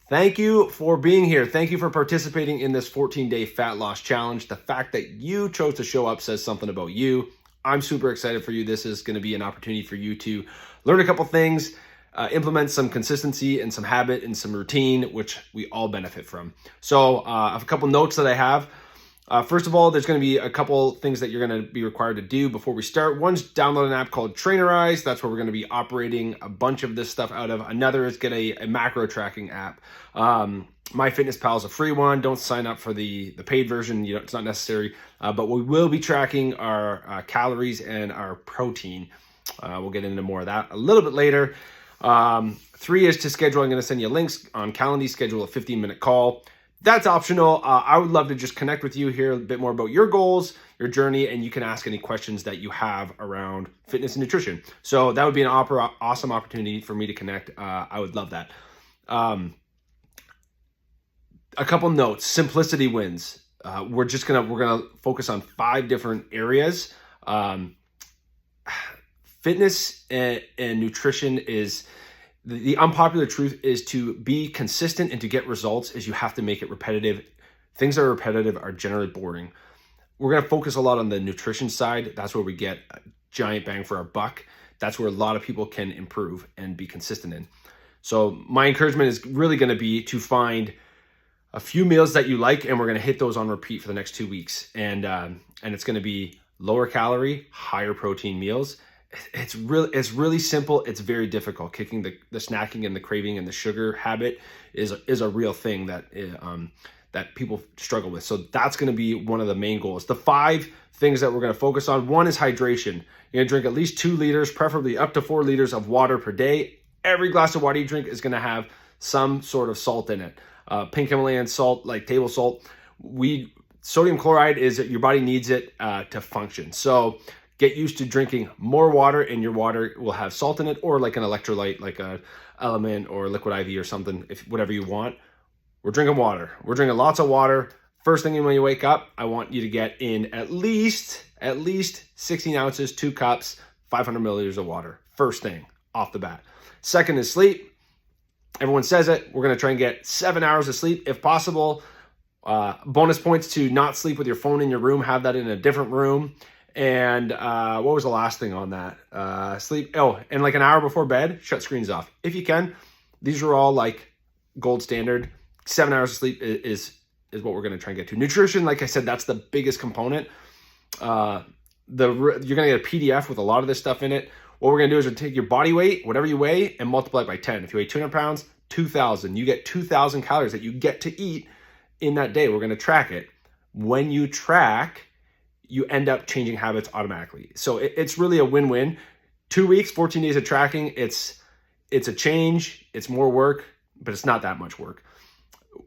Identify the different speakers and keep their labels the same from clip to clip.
Speaker 1: Thank you for being here. Thank you for participating in this 14-day fat loss challenge. The fact that you chose to show up says something about you. I'm super excited for you. This is going to be an opportunity for you to learn a couple things, implement some consistency and some habit and some routine, which we all benefit from. So I have a couple notes that I have. First of all, there's going to be a couple things that you're going to be required to do before we start. One's download an app called Trainerize. That's where we're going to be operating a bunch of this stuff out of. Another is get a macro tracking app. MyFitnessPal is a free one. Don't sign up for the paid version. It's not necessary. But we will be tracking our calories and our protein. We'll get into more of that a little bit later. 3 is to schedule. I'm going to send you links on Calendly. Schedule a 15-minute call. That's optional. I would love to just connect with you, hear a bit more about your goals, your journey, and you can ask any questions that you have around fitness and nutrition. So that would be an awesome opportunity for me to connect. I would love that. A couple notes. Simplicity wins. We're gonna focus on 5 different areas. Fitness and nutrition is. The unpopular truth is to be consistent and to get results is you have to make it repetitive. Things that are repetitive are generally boring. We're going to focus a lot on the nutrition side. That's where we get a giant bang for our buck. That's where a lot of people can improve and be consistent in. So my encouragement is really going to be to find a few meals that you like, and we're going to hit those on repeat for the next 2 weeks. And it's going to be lower calorie, higher protein meals. It's really simple. It's very difficult. Kicking the snacking and the craving and the sugar habit is a real thing that people struggle with. So that's going to be one of the main goals. The 5 things that we're going to focus on. One is hydration. You're going to drink at least 2 liters, preferably up to 4 liters of water per day. Every glass of water you drink is going to have some sort of salt in it. Pink Himalayan salt, like table salt. Sodium chloride is that your body needs it to function. So get used to drinking more water, and your water will have salt in it, or like an electrolyte, like a Element or Liquid IV or something, whatever you want. We're drinking water. We're drinking lots of water. First thing when you wake up, I want you to get in at least 16 ounces, 2 cups, 500 milliliters of water. First thing off the bat. Second is sleep. Everyone says it. We're going to try and get 7 hours of sleep if possible. Bonus points to not sleep with your phone in your room. Have that in a different room. And what was the last thing on that? Sleep. Oh, and like an hour before bed, shut screens off. If you can. These are all like gold standard. 7 hours of sleep is what we're going to try and get to. Nutrition, like I said, that's the biggest component. You're going to get a PDF with a lot of this stuff in it. What we're going to do is we're take your body weight, whatever you weigh, and multiply it by 10. If you weigh 200 pounds, 2,000. You get 2,000 calories that you get to eat in that day. We're going to track it. When you track, you end up changing habits automatically. So it's really a win-win. 2 weeks, 14 days of tracking. It's a change. It's more work, but it's not that much work.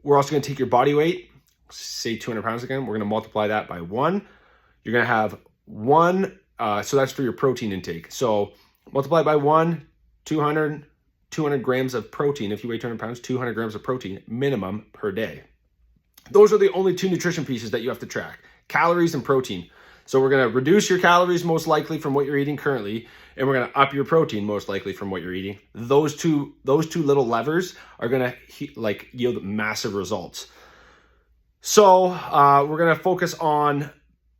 Speaker 1: We're also going to take your body weight, say 200 pounds again. We're going to multiply that by 1. You're going to have 1. So that's for your protein intake. So multiply by 1, 200 grams of protein. If you weigh 200 pounds, 200 grams of protein minimum per day. Those are the only 2 nutrition pieces that you have to track. Calories and protein. So we're going to reduce your calories most likely from what you're eating currently, and we're going to up your protein most likely from what you're eating. Those two little levers are going to yield massive results. So we're going to focus on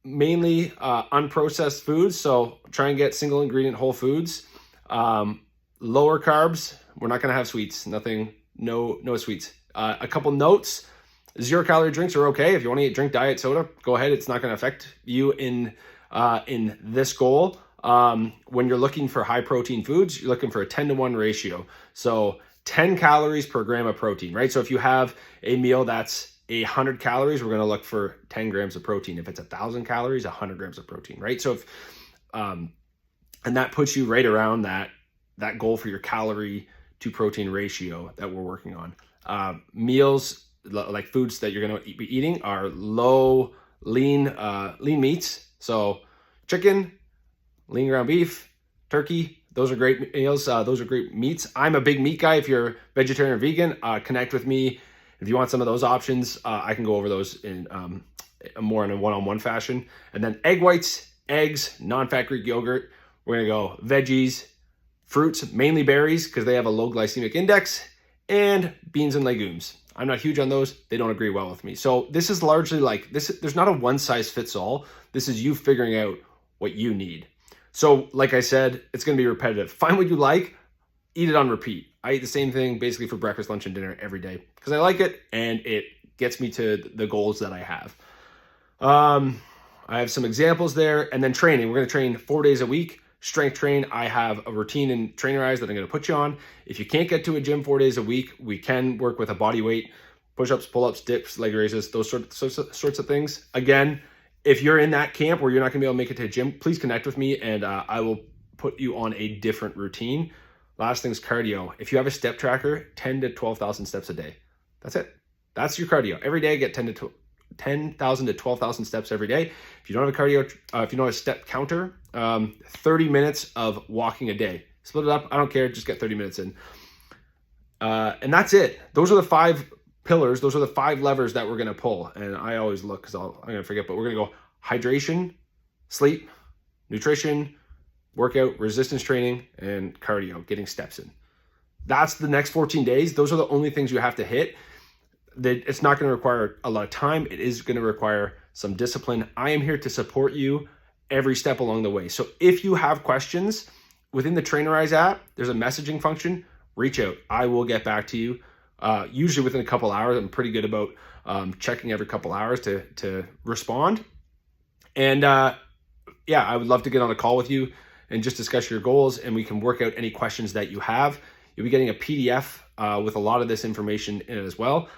Speaker 1: mainly unprocessed foods. So try and get single ingredient whole foods. Lower carbs. We're not going to have sweets. No sweets. A couple notes. 0-calorie drinks are okay. If you want to drink diet soda, go ahead. It's not going to affect you in this goal. When you're looking for high protein foods, you're looking for a 10-to-1 ratio. So 10 calories per gram of protein, right? So if you have a meal that's 100 calories, we're going to look for 10 grams of protein. If it's 1,000 calories, 100 grams of protein, right? So and that puts you right around that goal for your calorie to protein ratio that we're working on. Meals, like foods that you're going to be eating, are low lean meats. So chicken, lean ground beef, turkey, those are great meals. Those are great meats. I'm a big meat guy. If you're vegetarian or vegan, connect with me. If you want some of those options, I can go over those in more in a one-on-one fashion. And then egg whites, eggs, non-fat Greek yogurt. We're going to go veggies, fruits, mainly berries because they have a low glycemic index, and beans and legumes. I'm not huge on those. They don't agree well with me. So this is largely like this. There's not a one size fits all. This is you figuring out what you need. So like I said, it's going to be repetitive. Find what you like, eat it on repeat. I eat the same thing basically for breakfast, lunch, and dinner every day because I like it and it gets me to the goals that I have. I have some examples there. And then training. We're going to train 4 days a week. Strength train. I have a routine in Trainerize that I'm going to put you on. If you can't get to a gym 4 days a week, we can work with a body weight, push-ups, pull-ups, dips, leg raises, those sorts of things. Again, if you're in that camp where you're not going to be able to make it to a gym, please connect with me and I will put you on a different routine. Last thing is cardio. If you have a step tracker, 10 to 12,000 steps a day. That's it. That's your cardio. Every day, get 10,000 to 12,000 steps every day. If you don't have a cardio, if you don't have a step counter, 30 minutes of walking a day. Split it up. I don't care. Just get 30 minutes in. And that's it. Those are the 5 pillars. Those are the 5 levers that we're going to pull. And I always look because I'm going to forget, but we're going to go hydration, sleep, nutrition, workout, resistance training, and cardio, getting steps in. That's the next 14 days. Those are the only things you have to hit. It's not going to require a lot of time. It is going to require some discipline. I am here to support you every step along the way. So if you have questions within the Trainerize app, there's a messaging function. Reach out. I will get back to you. Usually within a couple hours. I'm pretty good about checking every couple hours to respond. And yeah, I would love to get on a call with you and just discuss your goals, and we can work out any questions that you have. You'll be getting a PDF with a lot of this information in it as well.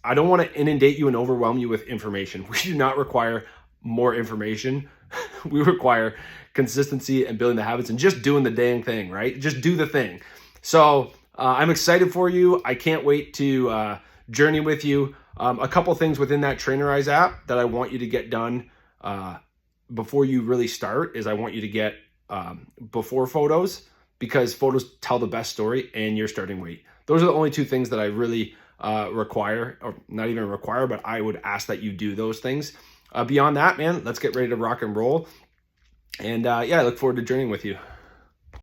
Speaker 1: I don't want to inundate you and overwhelm you with information. We do not require more information. We require consistency and building the habits and just doing the dang thing, right? Just do the thing. So I'm excited for you. I can't wait to journey with you. A couple things within that Trainerize app that I want you to get done before you really start is I want you to get before photos, because photos tell the best story and your starting weight. Those are the only 2 things that I really require, or not even require, but I would ask that you do those things. Beyond that, man, let's get ready to rock and roll. And yeah, I look forward to journeying with you.